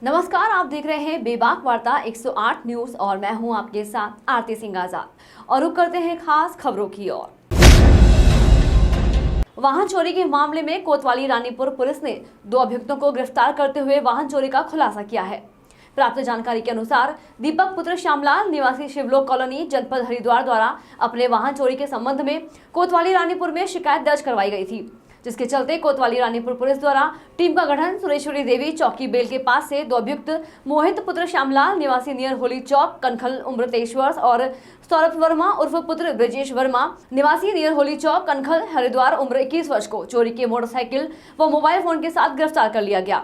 नमस्कार, आप देख रहे हैं बेबाक वार्ता 108 न्यूज और मैं हूं आपके साथ आरती सिंह आजाद। और रुक करते हैं खास खबरों की ओर। वाहन चोरी के मामले में कोतवाली रानीपुर पुलिस ने 2 अभियुक्तों को गिरफ्तार करते हुए वाहन चोरी का खुलासा किया है। प्राप्त जानकारी के अनुसार दीपक पुत्र श्यामलाल निवासी शिवलोक कॉलोनी जनपद हरिद्वार द्वारा अपने वाहन चोरी के संबंध में कोतवाली रानीपुर में शिकायत दर्ज करवाई गई थी, जिसके चलते कोतवाली रानीपुर पुलिस द्वारा टीम का गठन सुरेश्वरी देवी चौकी बेल के पास से 2 अभियुक्त मोहित पुत्र श्यामलाल निवासी नियर होली चौक कनखल उम्र 23 वर्ष और सौरभ वर्मा उर्फ पुत्र ब्रजेश वर्मा निवासी नियर होली चौक कनखल हरिद्वार उम्र 21 वर्ष को चोरी के मोटरसाइकिल व मोबाइल फोन के साथ गिरफ्तार कर लिया गया।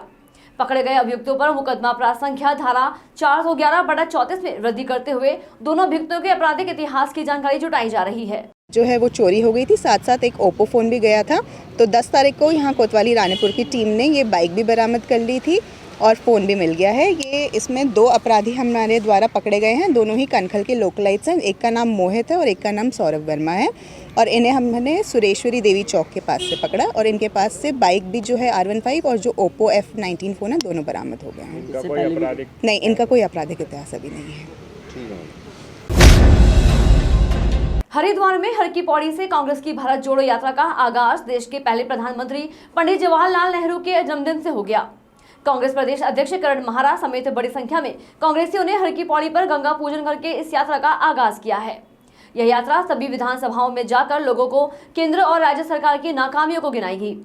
पकड़े गए अभियुक्तों पर मुकदमा अपराध संख्या धारा 411/34 में वृद्धि करते हुए दोनों अभियुक्तों के आपराधिक इतिहास की जानकारी जुटाई जा रही है। जो है वो चोरी हो गई थी, साथ साथ एक ओप्पो फ़ोन भी गया था। तो 10 तारीख को यहाँ कोतवाली रानीपुर की टीम ने ये बाइक भी बरामद कर ली थी और फ़ोन भी मिल गया है। ये इसमें 2 अपराधी हमारे द्वारा पकड़े गए हैं, दोनों ही कनखल के लोकलाइट्स हैं। एक का नाम मोहित है और एक का नाम सौरभ वर्मा है और इन्हें हमने सुरेश्वरी देवी चौक के पास से पकड़ा और इनके पास से बाइक भी जो है R15 और जो ओप्पो F19 फ़ोन है दोनों बरामद हो गए हैं। नहीं, इनका कोई आपराधिक इतिहास अभी नहीं है। हरिद्वार में हर की पौड़ी से कांग्रेस की भारत जोड़ो यात्रा का आगाज देश के पहले प्रधानमंत्री पंडित जवाहरलाल नेहरू के जन्मदिन से हो गया। कांग्रेस प्रदेश अध्यक्ष करण महारा समेत बड़ी संख्या में कांग्रेसियों ने हर की पौड़ी पर गंगा पूजन करके इस यात्रा का आगाज किया है। यह यात्रा सभी विधानसभाओं में जाकर लोगों को केंद्र और राज्य सरकार की नाकामियों को गिनाएगी।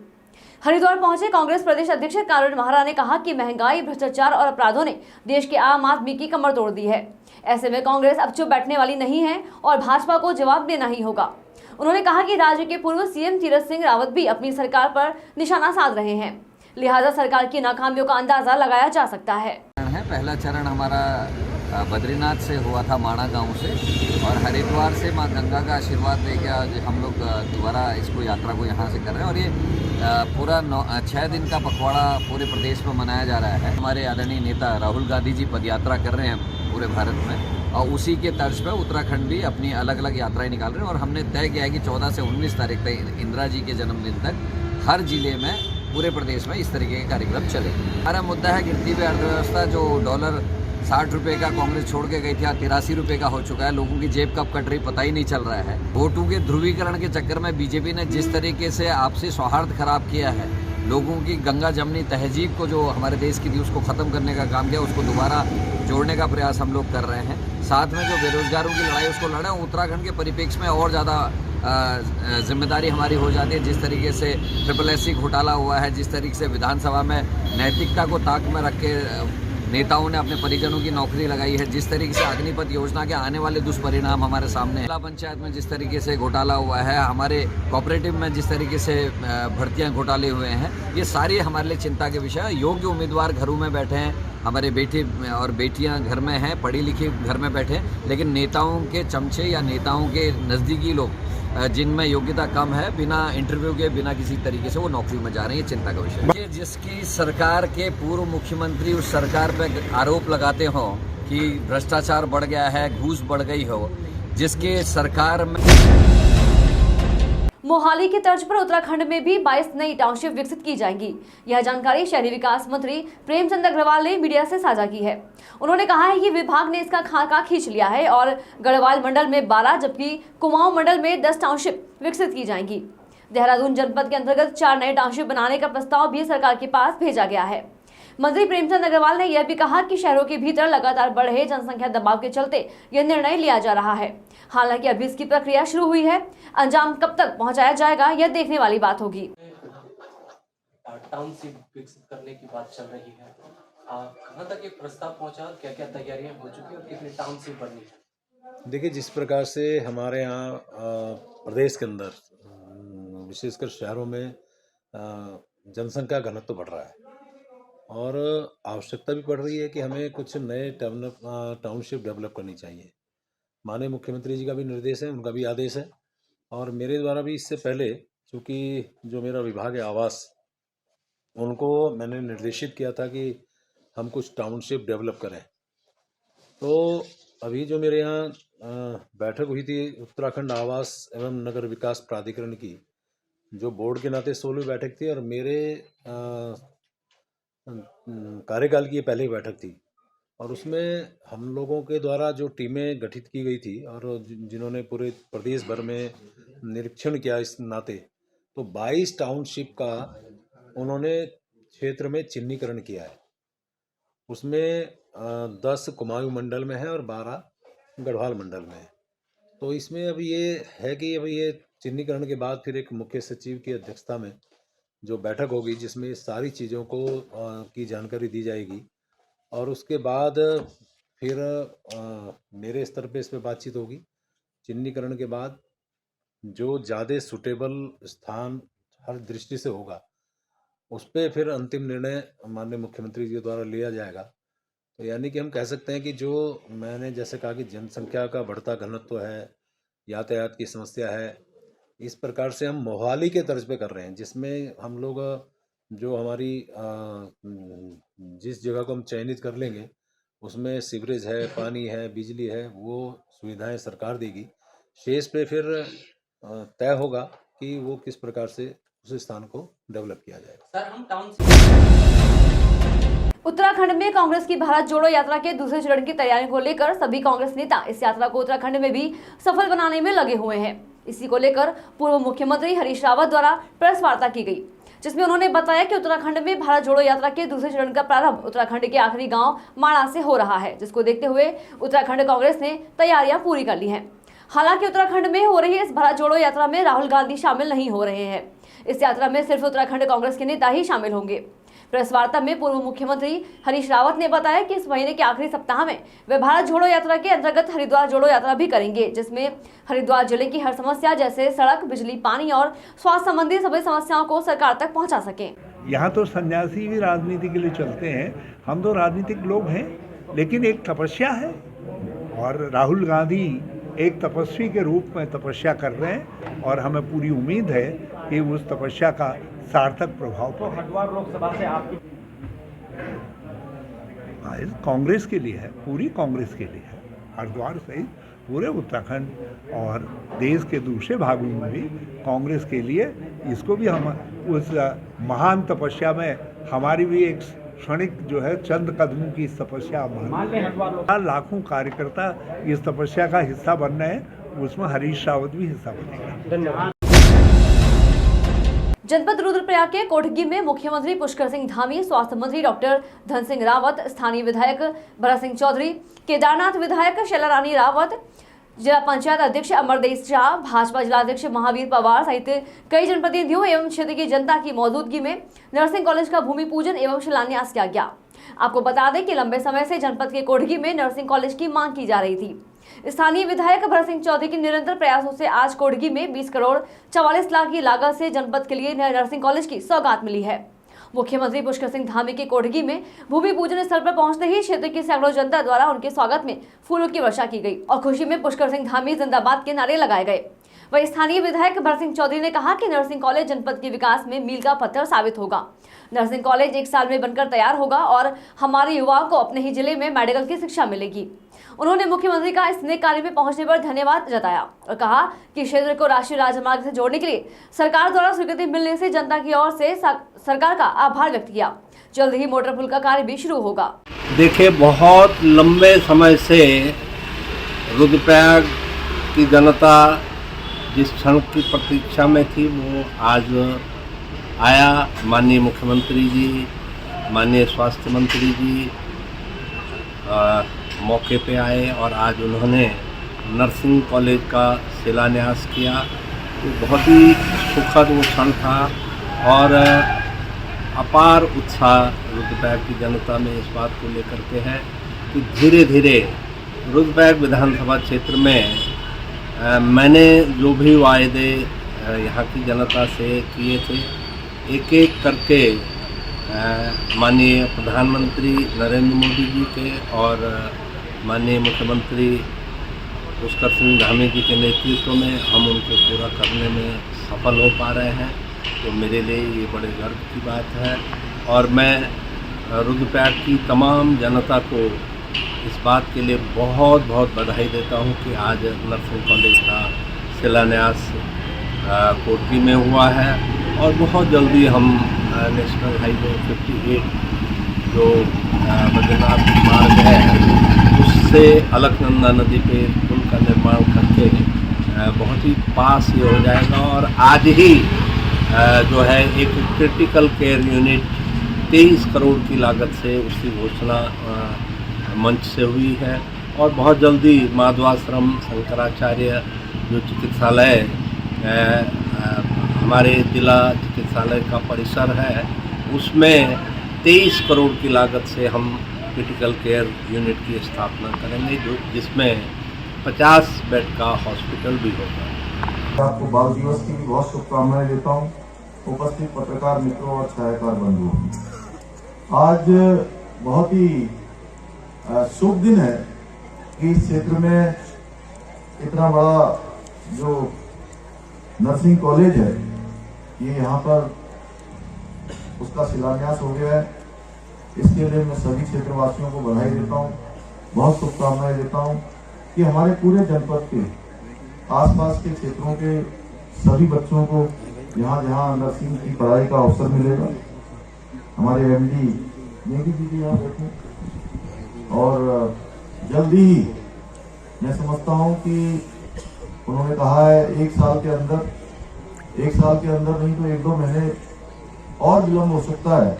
हरिद्वार पहुंचे कांग्रेस प्रदेश अध्यक्ष करण महारा ने कहा कि महंगाई, भ्रष्टाचार और अपराधों ने देश के आम आदमी की कमर तोड़ दी है। ऐसे में कांग्रेस अब चुप बैठने वाली नहीं है और भाजपा को जवाब देना ही होगा। उन्होंने कहा कि राज्य के पूर्व सीएम तीरथ सिंह रावत भी अपनी सरकार पर निशाना साध रहे हैं, लिहाजा सरकार की नाकामियों का अंदाजा लगाया जा सकता है। पहला चरण हमारा बद्रीनाथ से हुआ था, माणा गांव से, और हरिद्वार से मां गंगा का आशीर्वाद लेके आज हम लोग दोबारा इसको यात्रा को यहां से कर रहे हैं। और ये पूरा 6 दिन का पखवाड़ा पूरे प्रदेश में मनाया जा रहा है। हमारे आदरणीय नेता राहुल गांधी जी पदयात्रा कर रहे हैं पूरे भारत में और उसी के तर्ज पर उत्तराखंड भी अपनी अलग अलग यात्राएं निकाल रहे हैं। और हमने तय किया है कि 14 से 19 तारीख तक इंदिरा जी के जन्मदिन तक हर जिले में पूरे प्रदेश में इस तरीके के कार्यक्रम चले। हमारा मुद्दा है गिरती हुई अर्थव्यवस्था। जो डॉलर 60 रुपये का कांग्रेस छोड़ के गई थी, 83 रुपये का हो चुका है। लोगों की जेब कब कट रही पता ही नहीं चल रहा है। वोटों के ध्रुवीकरण के चक्कर में बीजेपी ने जिस तरीके से आपसी सौहार्द खराब किया है, लोगों की गंगा जमनी तहजीब को जो हमारे देश की थी उसको ख़त्म करने का काम किया, उसको दोबारा जोड़ने का प्रयास हम लोग कर रहे हैं। साथ में जो बेरोजगारों की लड़ाई उसको लड़े। उत्तराखंड के परिप्रेक्ष्य में और ज़्यादा जिम्मेदारी हमारी हो जाती है। जिस तरीके से SSSC घोटाला हुआ है, जिस तरीके से विधानसभा में नैतिकता को ताक में रख के नेताओं ने अपने परिजनों की नौकरी लगाई है, जिस तरीके से अग्निपथ योजना के आने वाले दुष्परिणाम हमारे सामने, जिला पंचायत में जिस तरीके से घोटाला हुआ है, हमारे कोऑपरेटिव में जिस तरीके से भर्तियां घोटाले हुए हैं, ये सारी हमारे लिए चिंता के विषय है। योग्य उम्मीदवार घरों में बैठे हैं, हमारे बेटे और बेटियां घर में हैं, पढ़ी लिखी घर में बैठे हैं, लेकिन नेताओं के चमचे या नेताओं के नज़दीकी लोग जिनमें योग्यता कम है, बिना इंटरव्यू के, बिना किसी तरीके से वो नौकरी में जा रहे हैं। ये चिंता का विषय है। जिसकी सरकार के पूर्व मुख्यमंत्री उस सरकार पर आरोप लगाते हो कि भ्रष्टाचार बढ़ गया है, घूस बढ़ गई हो, जिसके सरकार में मोहाली की तर्ज पर उत्तराखंड में भी 22 नई टाउनशिप विकसित की जाएंगी। यह जानकारी शहरी विकास मंत्री प्रेमचंद अग्रवाल ने मीडिया से साझा की है। उन्होंने कहा है कि विभाग ने इसका खाका खींच लिया है और गढ़वाल मंडल में 12 जबकि कुमाऊं मंडल में 10 टाउनशिप विकसित की जाएंगी। देहरादून जनपद के अंतर्गत 4 नए टाउनशिप बनाने का प्रस्ताव भी सरकार के पास भेजा गया है। मंत्री प्रेमचंद अग्रवाल ने यह भी कहा कि शहरों के भीतर लगातार बढ़ रहे जनसंख्या दबाव के चलते यह निर्णय लिया जा रहा है। हालांकि अभी इसकी प्रक्रिया शुरू हुई है, अंजाम कब तक पहुंचाया जाएगा यह देखने वाली बात होगी। टाउनशिप विकसित करने की बात चल रही है, कहां तक ये प्रस्ताव पहुंचा, क्या क्या तैयारियां हो चुकी है और कितनी टाउनशिप बननी है? देखिए, जिस प्रकार से हमारे यहाँ प्रदेश के अंदर विशेषकर शहरों में जनसंख्या घनत्व बढ़ रहा है और आवश्यकता भी पड़ रही है कि हमें कुछ नए टाउनशिप डेवलप करनी चाहिए। माननीय मुख्यमंत्री जी का भी निर्देश है, उनका भी आदेश है और मेरे द्वारा भी इससे पहले, चूँकि जो मेरा विभाग है आवास, उनको मैंने निर्देशित किया था कि हम कुछ टाउनशिप डेवलप करें। तो अभी जो मेरे यहाँ बैठक हुई थी उत्तराखंड आवास एवं नगर विकास प्राधिकरण की, जो बोर्ड के नाते 16वीं बैठक थी और मेरे कार्यकाल की ये पहली बैठक थी और उसमें हम लोगों के द्वारा जो टीमें गठित की गई थी और जिन्होंने पूरे प्रदेश भर में निरीक्षण किया इस नाते, तो 22 टाउनशिप का उन्होंने क्षेत्र में चिन्हीकरण किया है। उसमें 10 कुमाऊं मंडल में है और 12 गढ़वाल मंडल में है। तो इसमें अब ये है कि अब ये चिन्हीकरण के बाद फिर एक मुख्य सचिव की अध्यक्षता में जो बैठक होगी जिसमें सारी चीज़ों को की जानकारी दी जाएगी और उसके बाद फिर मेरे स्तर पे इस पे बातचीत होगी। चिन्हीकरण के बाद जो ज़्यादा सूटेबल स्थान हर दृष्टि से होगा उस पर फिर अंतिम निर्णय माननीय मुख्यमंत्री जी द्वारा लिया जाएगा। तो यानी कि हम कह सकते हैं कि जो मैंने जैसे कहा कि जनसंख्या का बढ़ता घनत्व है, यातायात की समस्या है, इस प्रकार से हम मोहाली के तर्ज पे कर रहे हैं जिसमें हम लोग जो हमारी जिस जगह को हम चयनित कर लेंगे उसमें सीवरेज है, पानी है, बिजली है, वो सुविधाएं सरकार देगी। शेष पे फिर तय होगा कि वो किस प्रकार से उस स्थान को डेवलप किया जाएगा। सर हम टाउन उत्तराखंड में कांग्रेस की भारत जोड़ो यात्रा के दूसरे चरण की तैयारी को लेकर सभी कांग्रेस नेता इस यात्रा को उत्तराखंड में भी सफल बनाने में लगे हुए हैं। इसी को लेकर पूर्व मुख्यमंत्री हरीश रावत द्वारा प्रेस वार्ता की गई जिसमें उन्होंने बताया कि उत्तराखंड में भारत जोड़ो यात्रा के दूसरे चरण का प्रारंभ उत्तराखंड के आखिरी गांव माणा से हो रहा है, जिसको देखते हुए उत्तराखंड कांग्रेस ने तैयारियां पूरी कर ली हैं। हालांकि उत्तराखंड में हो रही इस भारत जोड़ो यात्रा में राहुल गांधी शामिल नहीं हो रहे हैं। इस यात्रा में सिर्फ उत्तराखंड कांग्रेस के नेता ही शामिल होंगे। प्रेस वार्ता में पूर्व मुख्यमंत्री हरीश रावत ने बताया कि इस महीने के आखिरी सप्ताह में वे भारत जोड़ो यात्रा के अंतर्गत हरिद्वार जोड़ो यात्रा भी करेंगे, जिसमें हरिद्वार जिले की हर समस्या जैसे सड़क, बिजली, पानी और स्वास्थ्य संबंधी सभी समस्याओं को सरकार तक पहुंचा सके। यहाँ तो सन्यासी भी राजनीति के लिए चलते हैं, हम तो राजनीतिक लोग हैं, लेकिन एक तपस्या है और राहुल गांधी एक तपस्वी के रूप में तपस्या कर रहे हैं और हमें पूरी उम्मीद है कि उस तपस्या का सार्थक प्रभाव पड़े। हरिद्वार लोकसभा से आपकी कांग्रेस के लिए है, पूरी कांग्रेस के लिए है, हरिद्वार सहित पूरे उत्तराखंड और देश के दूसरे भागों में भी कांग्रेस के लिए। इसको भी हम उस महान तपस्या में हमारी भी एक क्षणिक जो है चंद कदमों की तपस्या मान लाखों कार्यकर्ता इस तपस्या का हिस्सा बन रहे हैं, उसमें हरीश रावत भी हिस्सा बनेगा। धन्यवाद। जनपद रुद्रप्रयाग के कोठगी में मुख्यमंत्री पुष्कर सिंह धामी, स्वास्थ्य मंत्री डॉक्टर धन सिंह रावत, स्थानीय विधायक भरत सिंह चौधरी, केदारनाथ विधायक शैला रानी रावत, जिला पंचायत अध्यक्ष अमरदेव शाह, भाजपा जिलाध्यक्ष महावीर पवार सहित कई जनप्रतिनिधियों एवं क्षेत्र की जनता की मौजूदगी में नर्सिंग कॉलेज का भूमि पूजन एवं शिलान्यास किया गया। आपको बता दें कि लंबे समय से जनपद के कोठगी में नर्सिंग कॉलेज की मांग की जा रही थी। स्थानीय विधायक भरत सिंह चौधरी के निरंतर प्रयासों से आज कोठगी में 20 करोड़ 44 लाख की लागत से जनपद के लिए नर्सिंग कॉलेज की सौगात मिली है। मुख्यमंत्री पुष्कर सिंह धामी के कोठगी में भूमि पूजन स्थल पर पहुंचते ही क्षेत्र की सैकड़ों जनता द्वारा उनके स्वागत में फूलों की वर्षा की गई और खुशी में पुष्कर सिंह धामी जिंदाबाद के नारे लगाए गए। वही स्थानीय विधायक भरत सिंह चौधरी ने कहा कि नर्सिंग कॉलेज जनपद के विकास में मील का पत्थर साबित होगा। नर्सिंग कॉलेज 1 साल में बनकर तैयार होगा और हमारे युवाओं को अपने ही जिले में मेडिकल की शिक्षा मिलेगी। उन्होंने मुख्यमंत्री का इस नेक कार्य में पहुंचने पर धन्यवाद जताया और कहा कि क्षेत्र को राष्ट्रीय राजमार्ग से जोड़ने के लिए सरकार द्वारा स्वीकृति मिलने से जनता की ओर से सरकार का आभार व्यक्त किया। जल्द ही मोटर पुल का कार्य भी शुरू होगा। देखिए, बहुत लंबे समय से रुद्रप्रयाग की जनता जिस क्षण की प्रतीक्षा में थी वो आज आया। माननीय मुख्यमंत्री जी, माननीय स्वास्थ्य मंत्री जी मौके पे आए और आज उन्होंने नर्सिंग कॉलेज का शिलान्यास किया। तो बहुत ही सुखद वो क्षण था और अपार उत्साह रुद्रप्रयाग की जनता में इस बात को लेकर के है कि धीरे धीरे रुद्रप्रयाग विधानसभा क्षेत्र में मैंने जो भी वायदे यहाँ की जनता से किए थे, एक एक करके माननीय प्रधानमंत्री नरेंद्र मोदी जी के और माननीय मुख्यमंत्री पुष्कर सिंह धामी जी के नेतृत्व में हम उनको पूरा करने में सफल हो पा रहे हैं। तो मेरे लिए ये बड़े गर्व की बात है और मैं रुद्रप्रयाग की तमाम जनता को इस बात के लिए बहुत बहुत बधाई देता हूँ कि आज नर्सिंग कॉलेज का शिलान्यास कोठगी में हुआ है और बहुत जल्दी हम नेशनल हाईवे 58 जो बद्रीनाथ मार्ग है उससे अलकनंदा नदी पे पुल का निर्माण करके बहुत ही पास ये हो जाएगा। और आज ही जो है एक क्रिटिकल केयर यूनिट 23 करोड़ की लागत से उसकी घोषणा मंच से हुई है। और बहुत जल्दी माधवाश्रम शंकराचार्य जो चिकित्सालय हमारे जिला चिकित्सालय का परिसर है उसमें 23 करोड़ की लागत से हम क्रिटिकल केयर यूनिट की स्थापना करेंगे, जो जिसमें 50 बेड का हॉस्पिटल भी होगा। आपको बाल दिवस की भी बहुत शुभकामनाएं देता हूँ। उपस्थित पत्रकार मित्रों और छायाकार बंधुओं, आज बहुत ही शुभ दिन है कि इस क्षेत्र में इतना बड़ा जो नर्सिंग कॉलेज है ये यहाँ पर उसका शिलान्यास हो गया है। इसके लिए मैं सभी क्षेत्रवासियों को बधाई देता हूँ, बहुत शुभकामनाएं देता हूँ कि हमारे पूरे जनपद के आसपास के क्षेत्रों के सभी बच्चों को यहाँ जहाँ नर्सिंग की पढ़ाई का अवसर मिलेगा। हमारे एमडी नेगी दीदी यहाँ बैठे और जल्दी ही मैं समझता हूँ कि उन्होंने कहा है एक साल के अंदर नहीं तो 1-2 महीने और विलम्ब हो सकता है।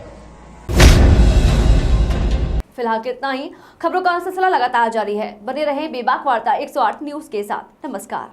फिलहाल इतना ही। खबरों का सिलसिला लगातार जारी है। बने रहे बेबाक वार्ता 108 न्यूज के साथ। नमस्कार।